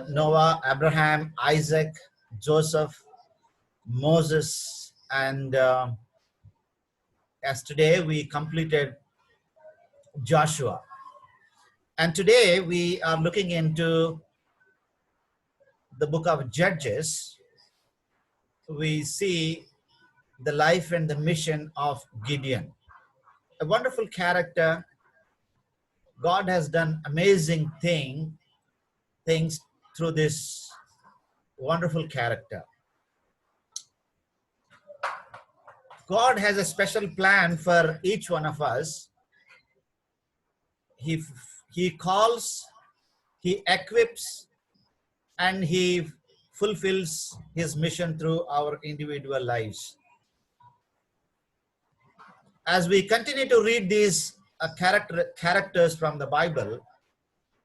Noah, Abraham, Isaac, Joseph, Moses, and as today we completed Joshua. And today we are looking into the book of Judges. We see the life and the mission of Gideon. A wonderful character. God has done amazing things through this wonderful character. God has a special plan for each one of us. He calls, he equips, and he fulfills his mission through our individual lives. As we continue to read these characters from the Bible,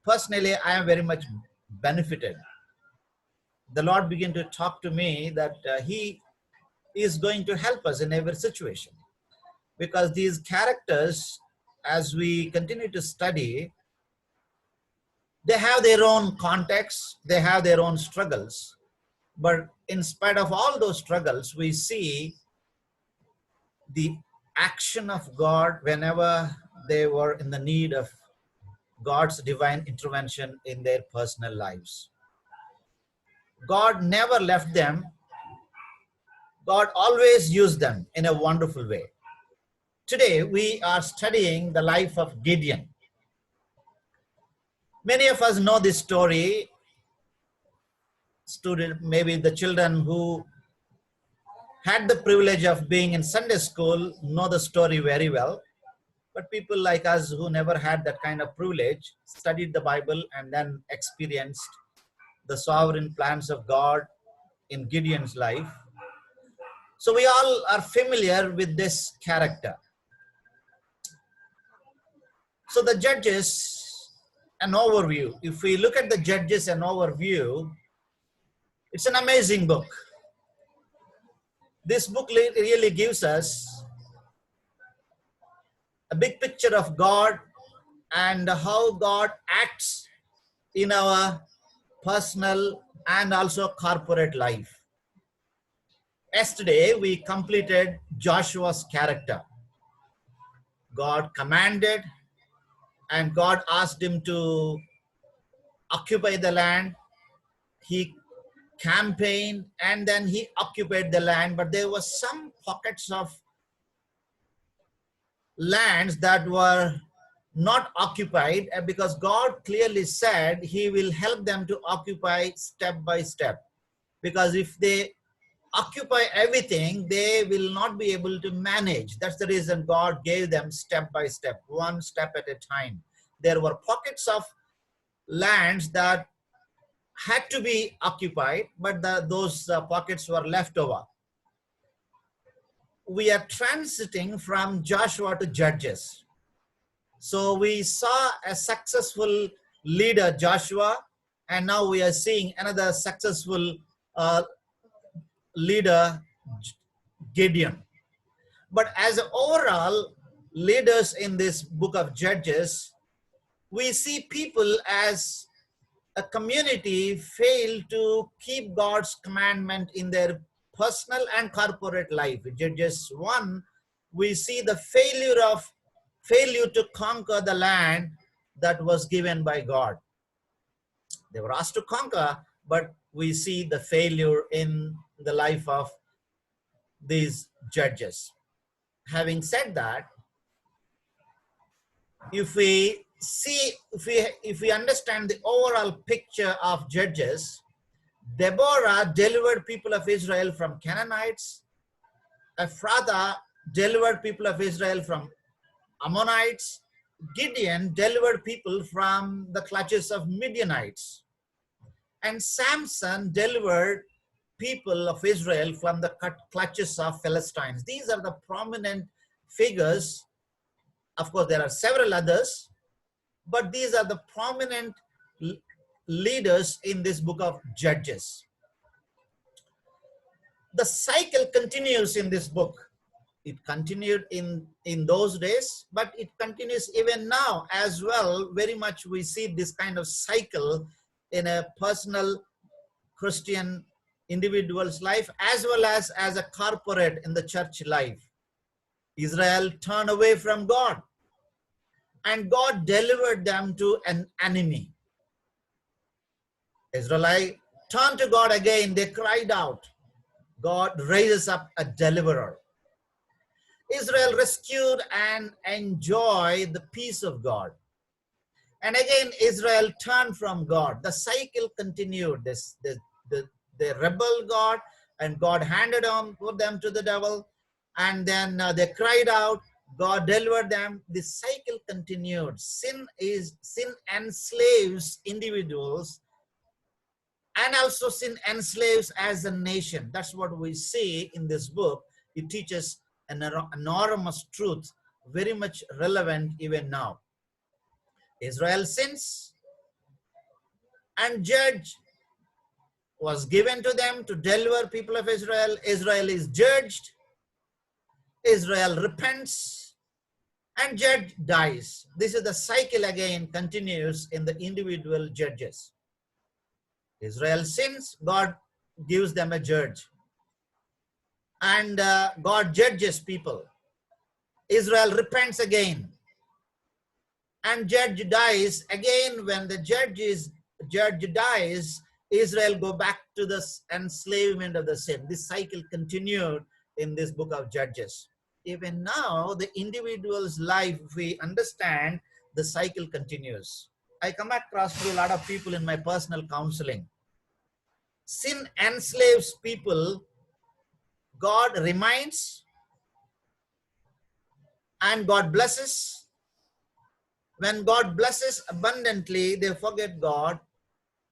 personally, I am very much benefited. The Lord began to talk to me that he is going to help us in every situation. Because these characters, as we continue to study, they have their own context, they have their own struggles. But in spite of all those struggles, we see the action of God whenever they were in the need of God's divine intervention in their personal lives. God never left them. God always used them in a wonderful way. Today, we are studying the life of Gideon. Many of us know this story. Maybe the children who had the privilege of being in Sunday school know the story very well. But people like us who never had that kind of privilege studied the Bible and then experienced the sovereign plans of God in Gideon's life. So we all are familiar with this character. So the Judges, an overview. If we look at the Judges, an overview, it's an amazing book. This book really gives us a big picture of God and how God acts in our personal and also corporate life. Yesterday, we completed Joshua's character. God commanded and God asked him to occupy the land. He campaigned and then he occupied the land, but there were some pockets of lands that were not occupied because God clearly said he will help them to occupy step by step. Because if they occupy everything, they will not be able to manage. That's the reason God gave them step by step, one step at a time. There were pockets of lands that had to be occupied, but those pockets were left over. We are transiting from Joshua to Judges. So we saw a successful leader, Joshua, and now we are seeing another successful leader, Gideon. But as overall leaders in this book of Judges, we see people as a community fail to keep God's commandment in their personal and corporate life. In Judges 1, we see the failure to conquer the land that was given by God. They were asked to conquer, but we see the failure in the life of these judges. Having said that, if we understand the overall picture of Judges, Deborah delivered people of Israel from Canaanites. Ephrathah delivered people of Israel from Ammonites. Gideon delivered people from the clutches of Midianites. And Samson delivered people of Israel from the clutches of Philistines. These are the prominent figures. Of course, there are several others, but these are the prominent leaders in this book of Judges. The cycle continues in this book. It continued in those days, but it continues even now as well. Very much we see this kind of cycle in a personal Christian individual's life as well as a corporate in the church life. Israel turned away from God, and God delivered them to an enemy. Israelites turned to God again. They cried out. God raises up a deliverer. Israel rescued and enjoyed the peace of God. And again, Israel turned from God. The cycle continued. They rebelled God, and God handed on for them to the devil. And then they cried out. God delivered them. The cycle continued. Sin enslaves individuals, and also sin enslaves as a nation. That's what we see in this book. It teaches an enormous truth, very much relevant even now. Israel sins, and judge was given to them to deliver people of Israel. Israel is judged. Israel repents, and judge dies. This is the cycle again continues in the individual judges. Israel sins, God gives them a judge. And God judges people. Israel repents again. And judge dies. Again, when the judge dies, Israel go back to the enslavement of the sin. This cycle continued in this book of Judges. Even now, the individual's life, if we understand, the cycle continues. I come across to a lot of people in my personal counseling. Sin enslaves people. God reminds, and God blesses. When God blesses abundantly, they forget God,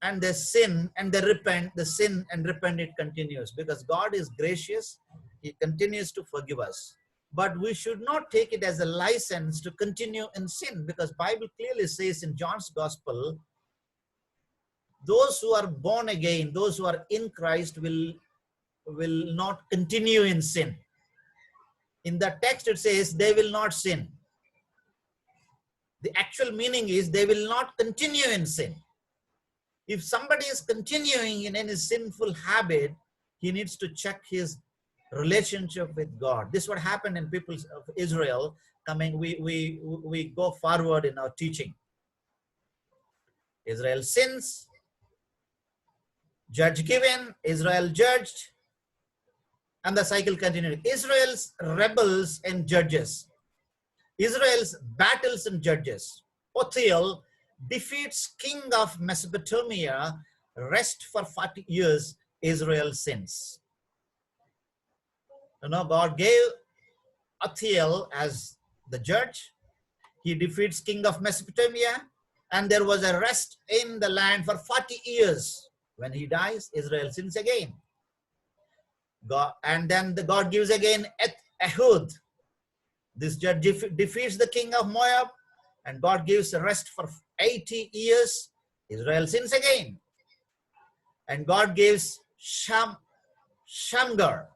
and they sin and they repent. The sin and repent, it continues, because God is gracious. He continues to forgive us. But we should not take it as a license to continue in sin, because Bible clearly says in John's Gospel, those who are born again, those who are in Christ will not continue in sin. In the text it says they will not sin. The actual meaning is they will not continue in sin. If somebody is continuing in any sinful habit, he needs to check his relationship with God. This is what happened in people of Israel. We go forward in our teaching. Israel sins, judge given, Israel judged, and the cycle continued. Israel's rebels and judges. Israel's battles and judges. Othniel defeats king of Mesopotamia, rest for 40 years, Israel sins. God gave Othniel as the judge. He defeats king of Mesopotamia, and there was a rest in the land for 40 years. When he dies, Israel sins again. And then God gives again Ehud. This judge defeats the king of Moab, and God gives a rest for 80 years. Israel sins again. And God gives Shamgar.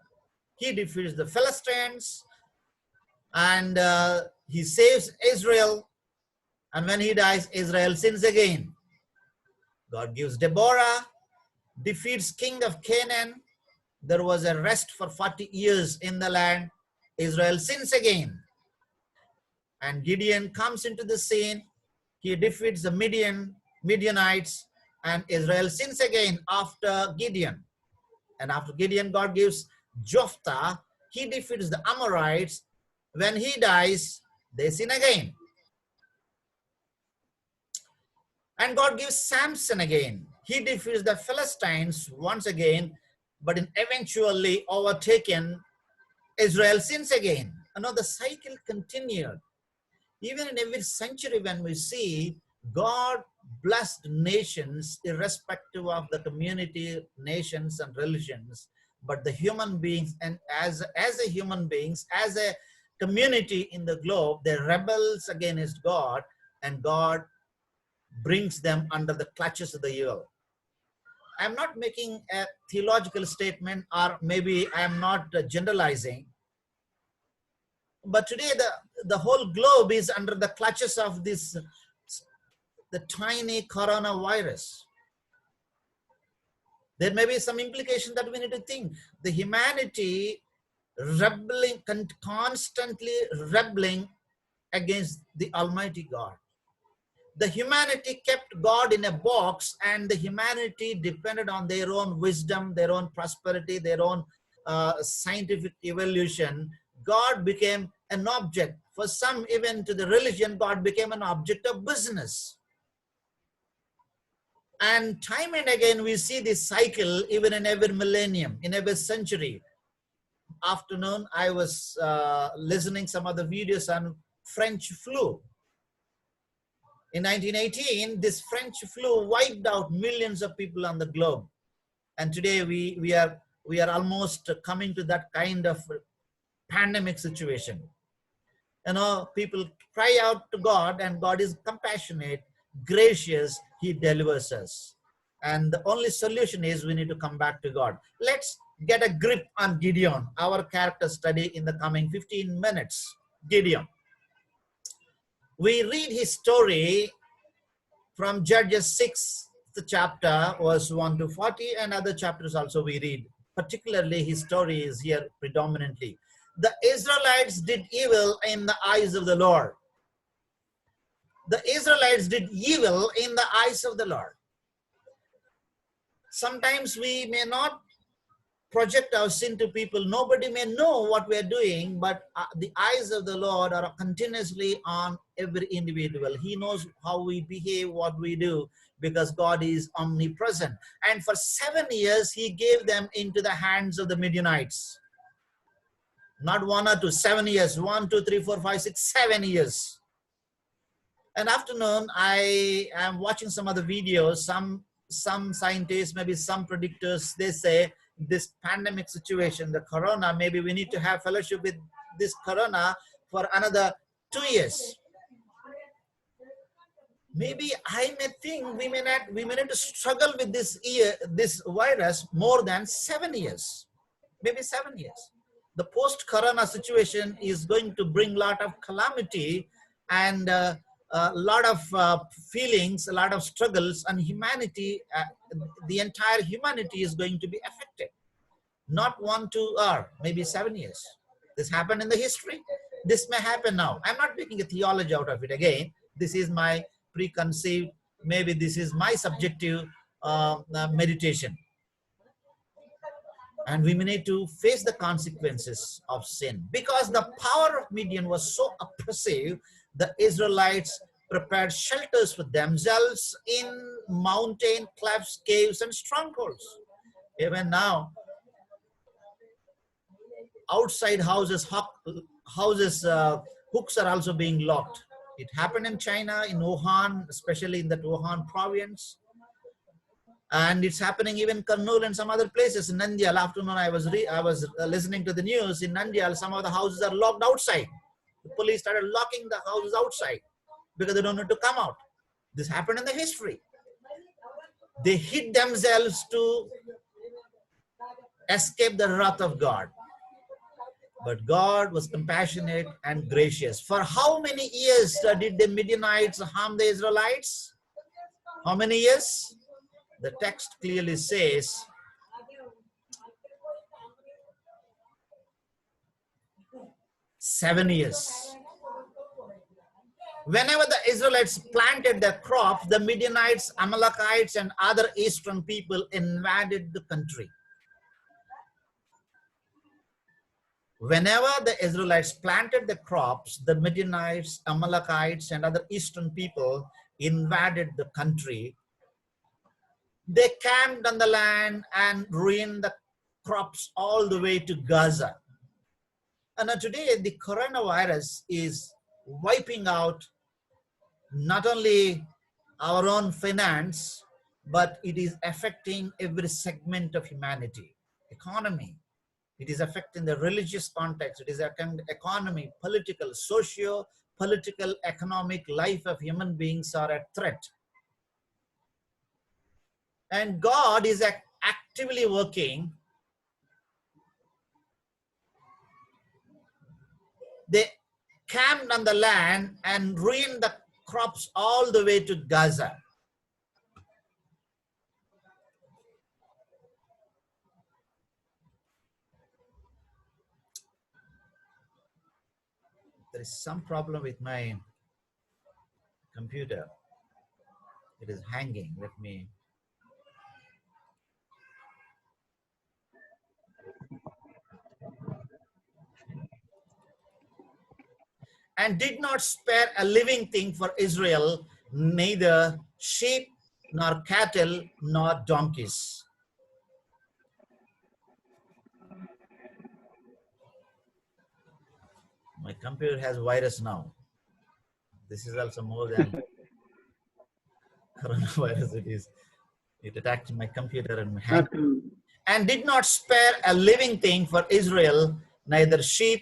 He defeats the Philistines, and he saves Israel. And when he dies, Israel sins again. God gives Deborah, defeats king of Canaan. There was a rest for 40 years in the land. Israel sins again. And Gideon comes into the scene. He defeats the Midianites, and Israel sins again after Gideon. And after Gideon, God gives Jephthah. He defeats the Amorites. When he dies, they sin again. And God gives Samson again. He defeats the Philistines once again, but eventually overtaken, Israel sins again. The cycle continued. Even in every century, when we see God blessed nations, irrespective of the community, nations, and religions, but the human beings, and as a human beings, as a community in the globe, they rebels against God, and God brings them under the clutches of the evil. I'm not making a theological statement, or maybe I'm not generalizing. But today, the whole globe is under the clutches of the tiny coronavirus. There may be some implication that we need to think. The humanity rebelling, constantly rebelling against the Almighty God. The humanity kept God in a box, and the humanity depended on their own wisdom, their own prosperity, their own scientific evolution. God became an object. For some, even to the religion, God became an object of business. And time and again, we see this cycle even in every millennium, in every century. Afternoon, I was listening some other videos on French flu. In 1918, this French flu wiped out millions of people on the globe. And today we are almost coming to that kind of pandemic situation. You know, people cry out to God, and God is compassionate, gracious, He delivers us. And the only solution is we need to come back to God. Let's get a grip on Gideon, our character study in the coming 15 minutes. Gideon. We read his story from Judges 6th chapter, verse 1 to 40, and other chapters also we read. Particularly his story is here predominantly. The Israelites did evil in the eyes of the Lord. The Israelites did evil in the eyes of the Lord. Sometimes we may not project our sin to people. Nobody may know what we are doing, but the eyes of the Lord are continuously on every individual. He knows how we behave, what we do, because God is omnipresent. And for 7 years, He gave them into the hands of the Midianites. Not 1 or 2, 7 years. 1, 2, 3, 4, 5, 6, 7 years. And afternoon, I am watching some other videos. Some scientists, maybe some predictors, they say this pandemic situation, the corona, maybe we need to have fellowship with this corona for another 2 years. Maybe I may think we may need to struggle with this virus more than 7 years, maybe 7 years. The post-corona situation is going to bring a lot of calamity and a lot of feelings, a lot of struggles, and humanity, the entire humanity is going to be affected. Not 1, 2, or maybe 7 years. This happened in the history. This may happen now. I'm not making a theology out of it again. This is my preconceived, maybe this is my subjective meditation. And we may need to face the consequences of sin. Because the power of Midian was so oppressive, the Israelites prepared shelters for themselves in mountain clefts, caves, and strongholds. Even now, outside houses, hooks are also being locked. It happened in China, in Wuhan, especially in the Wuhan province. And it's happening even in Kurnool and some other places. In Nandyal, afternoon I was listening to the news. In Nandyal, some of the houses are locked outside. The police started locking the houses outside because they don't need to come out. This happened in the history. They hid themselves to escape the wrath of God. But God was compassionate and gracious. For how many years did the Midianites harm the Israelites? How many years? The text clearly says, "7 years." Whenever the Israelites planted their crops, the Midianites, Amalekites, and other eastern people invaded the country. Whenever the Israelites planted the crops, the Midianites, Amalekites, and other eastern people invaded the country. They camped on the land and ruined the crops all the way to Gaza. And today, the coronavirus is wiping out not only our own finance, but it is affecting every segment of humanity, economy. It is affecting the religious context. It is affecting economy, political, socio-political, economic life of human beings are at threat. And God is actively working. They camped on the land and ruined the crops all the way to Gaza. There is some problem with my computer. It is hanging. Let me. And did not spare a living thing for Israel, neither sheep, nor cattle, nor donkeys. My computer has virus now. This is also more than coronavirus. It attacked my computer and hanged. And did not spare a living thing for Israel, neither sheep.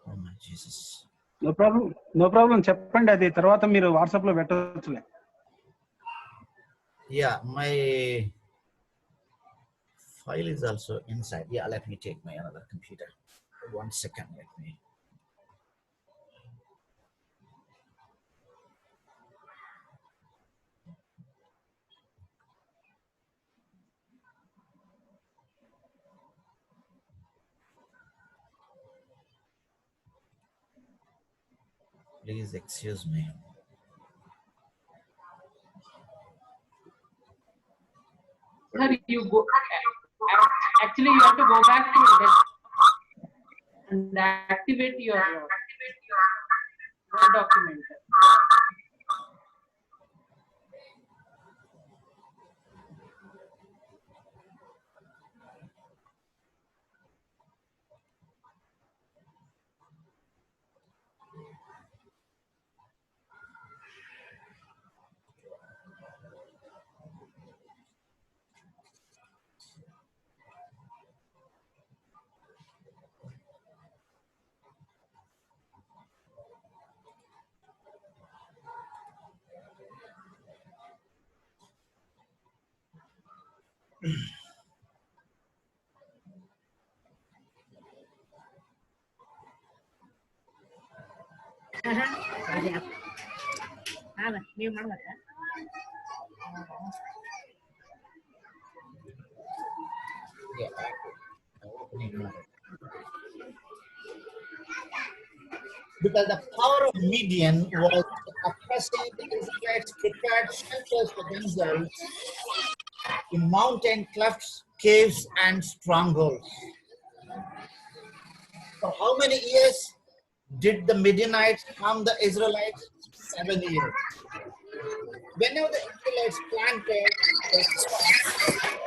Oh my Jesus. No problem చెప్పండి, అది తర్వాత మీరు WhatsApp లో పెట్టవచ్చులే. Yeah, my file is also inside. Yeah, let me take my another computer. 1 second, let me. Please excuse me. Sir, you go. Actually, you have to go back to that and activate your Word document. Yeah, I'm opening now. Because the power of Midian was oppressing, the Israelites prepared shelters for themselves in mountain clefts, caves, and strongholds. For how many years did the Midianites harm the Israelites? 7 years. Whenever the Israelites planted the crops,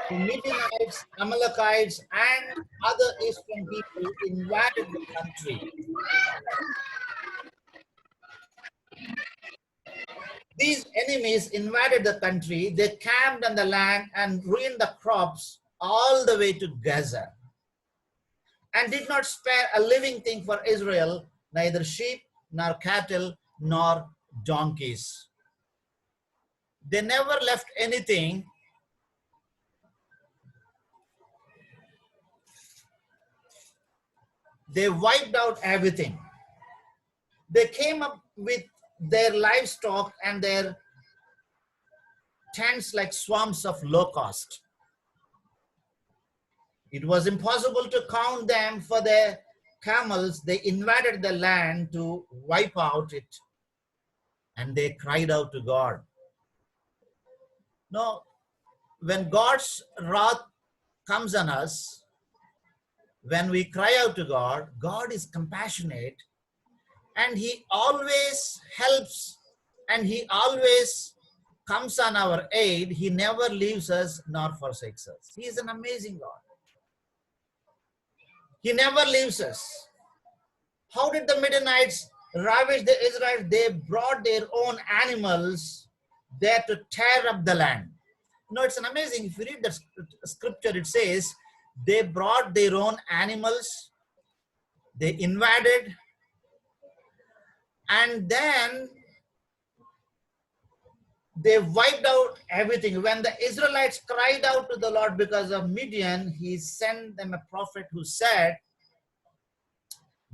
the Midianites, Amalekites, and other eastern people invaded the country. These enemies invaded the country, they camped on the land and ruined the crops all the way to Gaza, and did not spare a living thing for Israel, neither sheep, nor cattle, nor donkeys. They never left anything. They wiped out everything. They came up with their livestock and their tents like swarms of locusts. It was impossible to count them for their camels. They invaded the land to wipe out it, and they cried out to God. No, when God's wrath comes on us, when we cry out to God, God is compassionate and He always helps and He always comes on our aid. He never leaves us nor forsakes us. He is an amazing God. He never leaves us. How did the Midianites ravish the Israelites? They brought their own animals there to tear up the land. No, it's an amazing. If you read the scripture, it says they brought their own animals, they invaded, and then they wiped out everything. When the Israelites cried out to the Lord because of Midian, he sent them a prophet who said,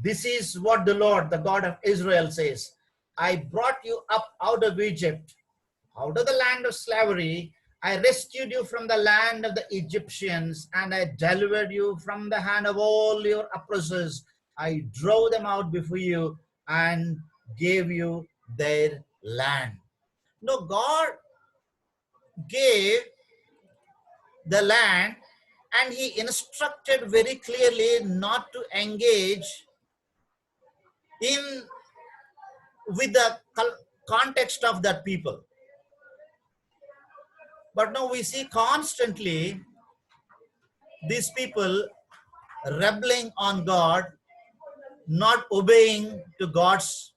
this is what the Lord, the God of Israel says. I brought you up out of Egypt, out of the land of slavery. I rescued you from the land of the Egyptians, and I delivered you from the hand of all your oppressors. I drove them out before you and gave you their land. No, God gave the land, and he instructed very clearly not to engage in with the context of that people. But now we see constantly these people rebelling on God, not obeying to God's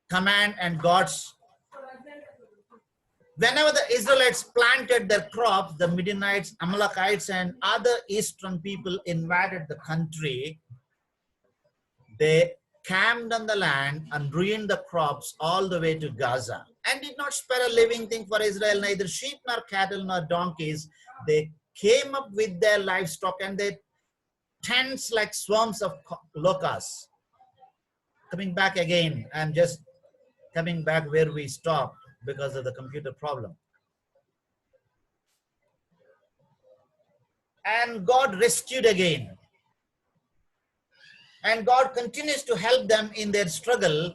command and God's. Whenever the Israelites planted their crops, the Midianites, Amalekites, and other eastern people invaded the country. They camped on the land and ruined the crops all the way to Gaza, and did not spare a living thing for Israel, neither sheep nor cattle nor donkeys. They came up with their livestock and their tents like swarms of locusts. Coming back again, I'm just coming back where we stopped because of the computer problem. And God rescued again. And God continues to help them in their struggle.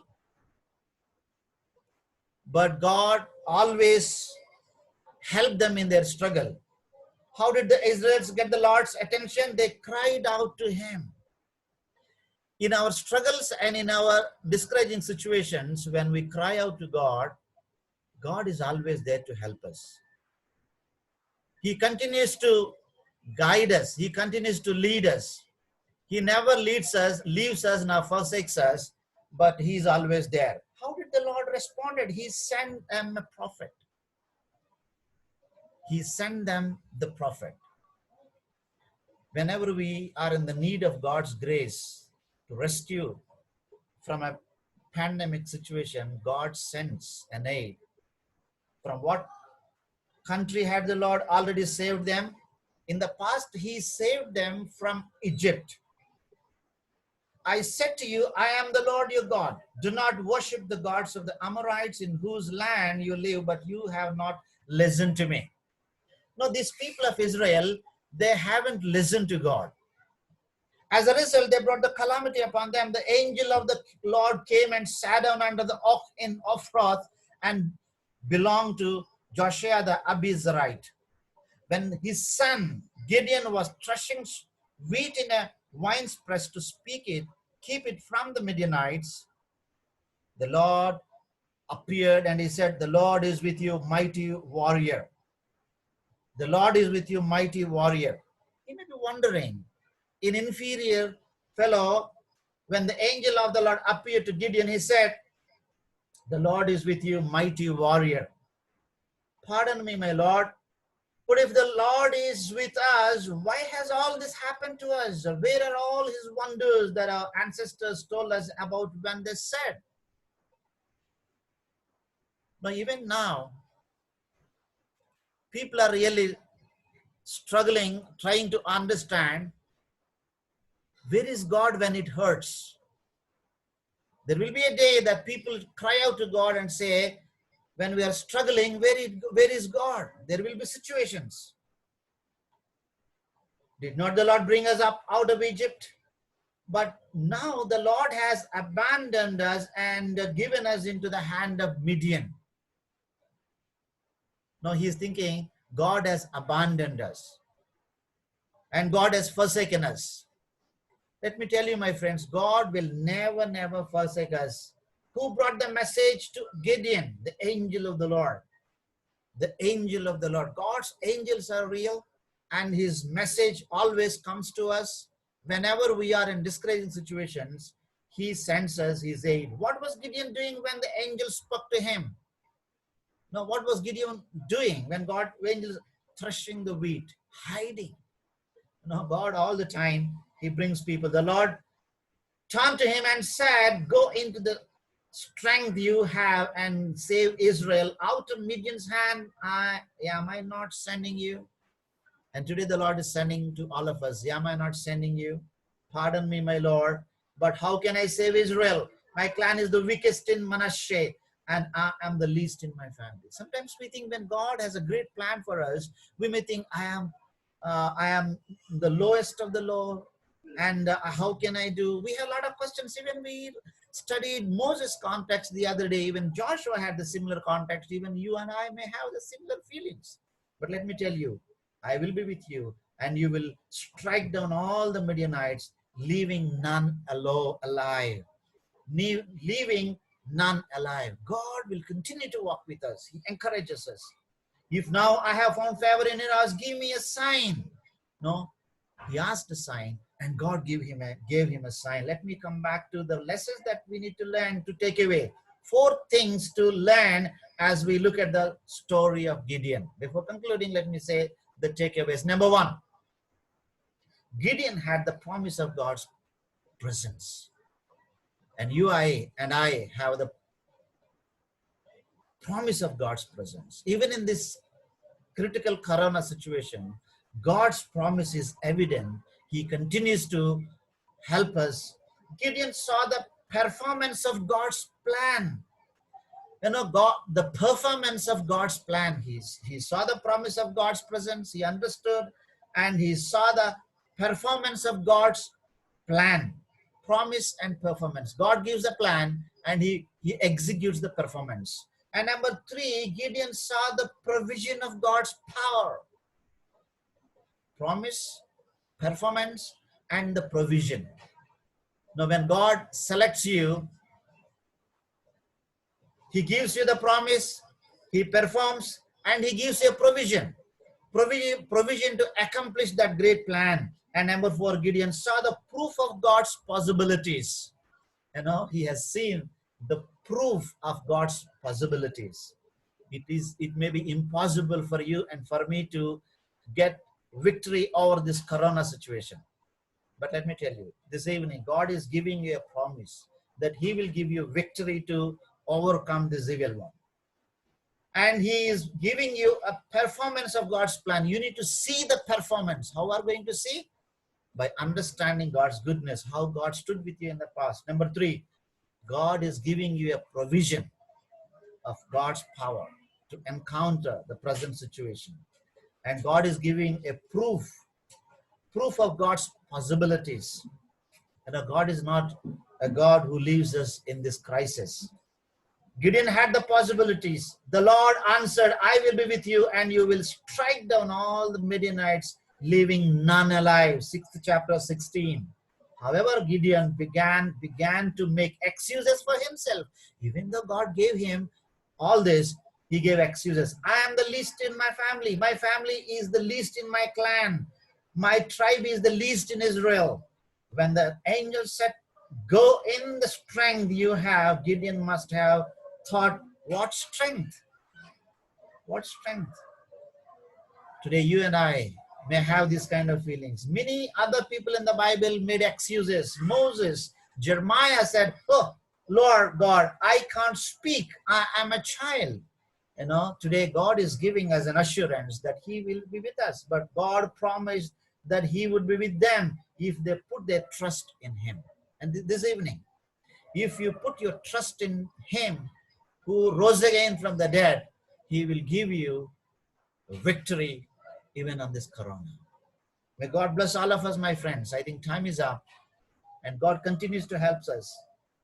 But God always helped them in their struggle. How did the Israelites get the Lord's attention? They cried out to him. In our struggles and in our discouraging situations, when we cry out to God, God is always there to help us. He continues to guide us. He continues to lead us. He never leaves us, nor forsakes us, but he's always there. How did the Lord respond? He sent them a prophet. He sent them the prophet. Whenever we are in the need of God's grace to rescue from a pandemic situation, God sends an aid. From what country had the Lord already saved them? In the past, he saved them from Egypt. I said to you, I am the Lord your God. Do not worship the gods of the Amorites in whose land you live, but you have not listened to me. No, these people of Israel, they haven't listened to God. As a result, they brought the calamity upon them. The angel of the Lord came and sat down under the oak in Ophrah and belonged to Joshua the Abiezrite. When his son Gideon was threshing wheat in a winepress to keep it from the Midianites, the Lord appeared and he said, the Lord is with you, mighty warrior. The Lord is with you, mighty warrior. You may be wondering, an inferior fellow, when the angel of the Lord appeared to Gideon, he said, the Lord is with you, mighty warrior. Pardon me, my Lord, but if the Lord is with us, why has all this happened to us? Where are all his wonders that our ancestors told us about when they said? But even now, people are really struggling, trying to understand where is God when it hurts. There will be a day that people cry out to God and say, when we are struggling, where is God? There will be situations. Did not the Lord bring us up out of Egypt? But now the Lord has abandoned us and given us into the hand of Midian. Now he is thinking, God has abandoned us and God has forsaken us. Let me tell you, my friends, God will never, never forsake us. Who brought the message to Gideon? The angel of the Lord. The angel of the Lord. God's angels are real, and his message always comes to us. Whenever we are in discouraging situations, he sends us his aid. What was Gideon doing when the angel spoke to him? Now, what was Gideon doing when God angels threshing the wheat? Hiding. Now, God all the time, he brings people. The Lord turned to him and said, go into the strength you have and save Israel out of Midian's hand, am I not sending you? And today the Lord is sending to all of us, am I not sending you? Pardon me, my Lord, but how can I save Israel? My clan is the weakest in Manasseh, and I am the least in my family. Sometimes we think when God has a great plan for us, we may think I am the lowest of the low, and how can I do? We have a lot of questions. Even we studied Moses' context the other day. Even Joshua had the similar context. Even you and I may have the similar feelings. But let me tell you, I will be with you, and you will strike down all the Midianites, leaving none alive. Leaving none alive. God will continue to walk with us. He encourages us. If now I have found favor in your eyes, give me a sign. No, he asked a sign, and God gave him a sign. Let me come back to the lessons that we need to learn, to take away. 4 things to learn as we look at the story of Gideon. Before concluding, let me say the takeaways. Number 1, Gideon had the promise of God's presence. And you and I have the promise of God's presence. Even in this critical corona situation, God's promise is evident. He continues to help us. Gideon saw the performance of God's plan. God, the performance of God's plan. He saw the promise of God's presence. He understood, and he saw the performance of God's plan. Promise and performance. God gives a plan, and he executes the performance. And number 3, Gideon saw the provision of God's power. Promise, performance, and the provision. Now, when God selects you, he gives you the promise, he performs, and he gives you a provision. Provision to accomplish that great plan. And number 4, Gideon saw the proof of God's possibilities. He has seen the proof of God's possibilities. It may be impossible for you and for me to get victory over this corona situation. But let me tell you, this evening, God is giving you a promise that he will give you victory to overcome this evil one. And he is giving you a performance of God's plan. You need to see the performance. How are we going to see? By understanding God's goodness, how God stood with you in the past. Number 3, God is giving you a provision of God's power to encounter the present situation. And God is giving a proof of God's possibilities. God is not a God who leaves us in this crisis. Gideon had the possibilities. The Lord answered, I will be with you, and you will strike down all the Midianites, leaving none alive. 6th chapter 16. However, Gideon began to make excuses for himself. Even though God gave him all this, he gave excuses. I am the least in my family. My family is the least in my clan. My tribe is the least in Israel. When the angel said, go in the strength you have, Gideon must have thought, what strength? What strength? Today, you and I may have these kind of feelings. Many other people in the Bible made excuses. Moses, Jeremiah said, oh, Lord God, I can't speak. I am a child. Today God is giving us an assurance that he will be with us. But God promised that he would be with them if they put their trust in him. And this evening, if you put your trust in him who rose again from the dead, he will give you victory even on this corona. May God bless all of us, my friends. I think time is up, and God continues to help us.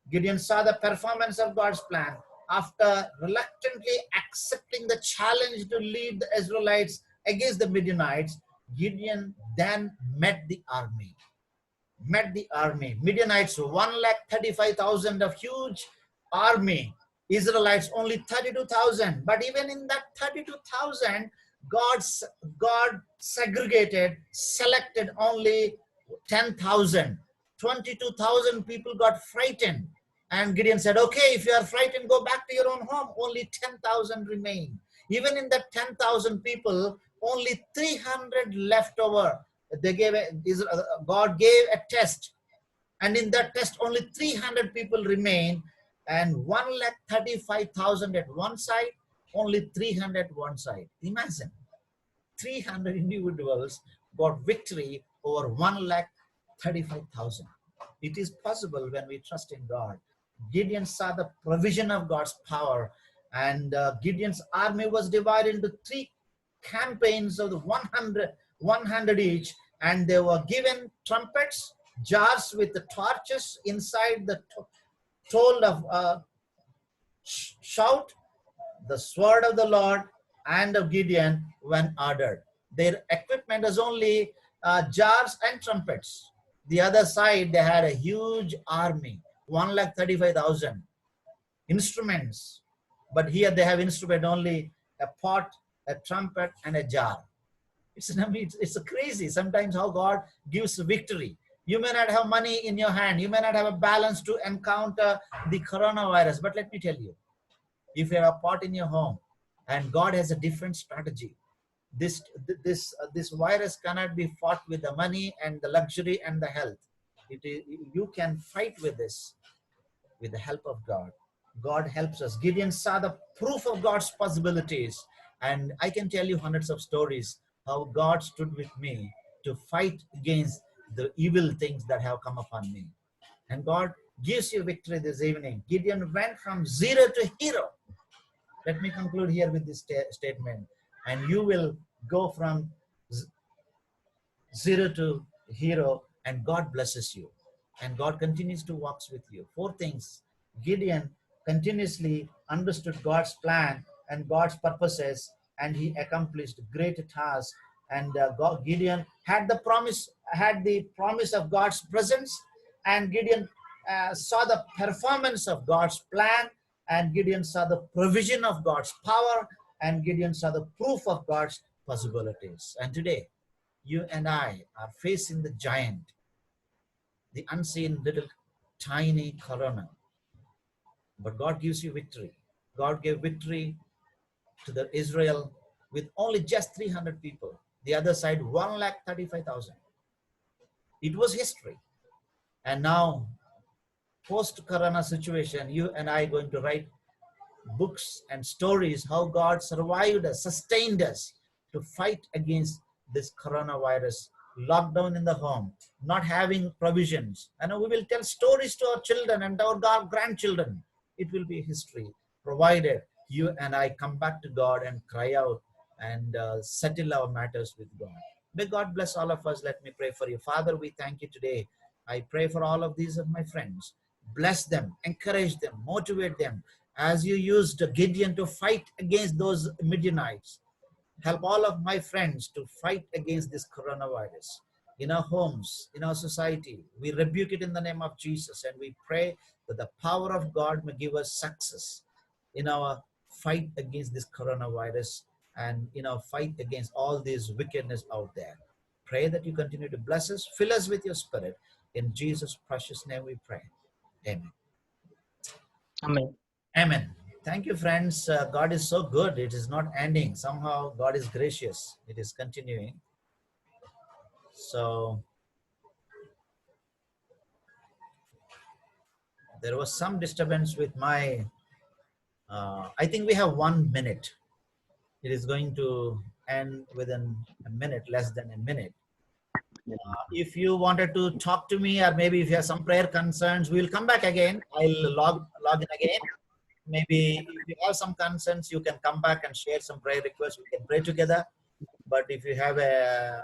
Gideon saw the performance of God's plan. After reluctantly accepting the challenge to lead the Israelites against the Midianites, Gideon then met the army. Midianites, 135,000 of huge army. Israelites, only 32,000. But even in that 32,000, God selected only 10,000. 22,000 people got frightened. And Gideon said, okay, if you are frightened, go back to your own home. Only 10,000 remain. Even in that 10,000 people, only 300 left over. God gave a test. And in that test, only 300 people remain. and 135,000 at one side, only 300 one side. Imagine, 300 individuals got victory over 135,000. It is possible when we trust in God. Gideon saw the provision of God's power, and Gideon's army was divided into 3 campaigns of the 100 each, and they were given trumpets, jars with the torches inside the told of shout, the sword of the Lord and of Gideon when ordered. Their equipment was only jars and trumpets. The other side, they had a huge army, 135,000 instruments. But here they have instrument only a pot, a trumpet, and a jar. It's crazy sometimes how God gives victory. You may not have money in your hand. You may not have a balance to encounter the coronavirus. But let me tell you, if you have a pot in your home and God has a different strategy, this virus cannot be fought with the money and the luxury and the health. You can fight with this with the help of God. God helps us. Gideon saw the proof of God's possibilities. And I can tell you hundreds of stories how God stood with me to fight against the evil things that have come upon me. And God gives you victory this evening. Gideon went from zero to hero. Let me conclude here with this statement. And you will go from zero to hero, and God blesses you. And God continues to walk with you. 4 things. Gideon continuously understood God's plan and God's purposes, and he accomplished great tasks. And Gideon had the promise of God's presence, and Gideon saw the performance of God's plan, and Gideon saw the provision of God's power, and Gideon saw the proof of God's possibilities. And today, you and I are facing the giant, the unseen little tiny corona. But God gives you victory. God gave victory to the Israel with only just 300 people. The other side, 135,000. It was history. And now, post-corona situation, you and I are going to write books and stories how God survived us, sustained us to fight against this coronavirus, lockdown in the home, not having provisions. And we will tell stories to our children and our grandchildren. It will be history, provided you and I come back to God and cry out and settle our matters with God. May God bless all of us. Let me pray for you. Father, we thank you today. I pray for all of these of my friends. Bless them, encourage them, motivate them as you used Gideon to fight against those Midianites. Help all of my friends to fight against this coronavirus. In our homes, in our society, we rebuke it in the name of Jesus, and we pray that the power of God may give us success in our fight against this coronavirus and in our fight against all this wickedness out there. Pray that you continue to bless us, fill us with your spirit. In Jesus' precious name we pray. Amen. Amen. Amen. Thank you, friends. God is so good. It is not ending. Somehow God is gracious. It is continuing. So there was some disturbance with my, I think we have 1 minute. It is going to end within a minute, less than a minute. If you wanted to talk to me, or maybe if you have some prayer concerns, we will come back again. I'll log in again. Maybe if you have some concerns, you can come back and share some prayer requests. We can pray together. But if you have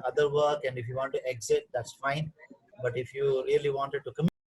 other work and if you want to exit, that's fine. But if you really wanted to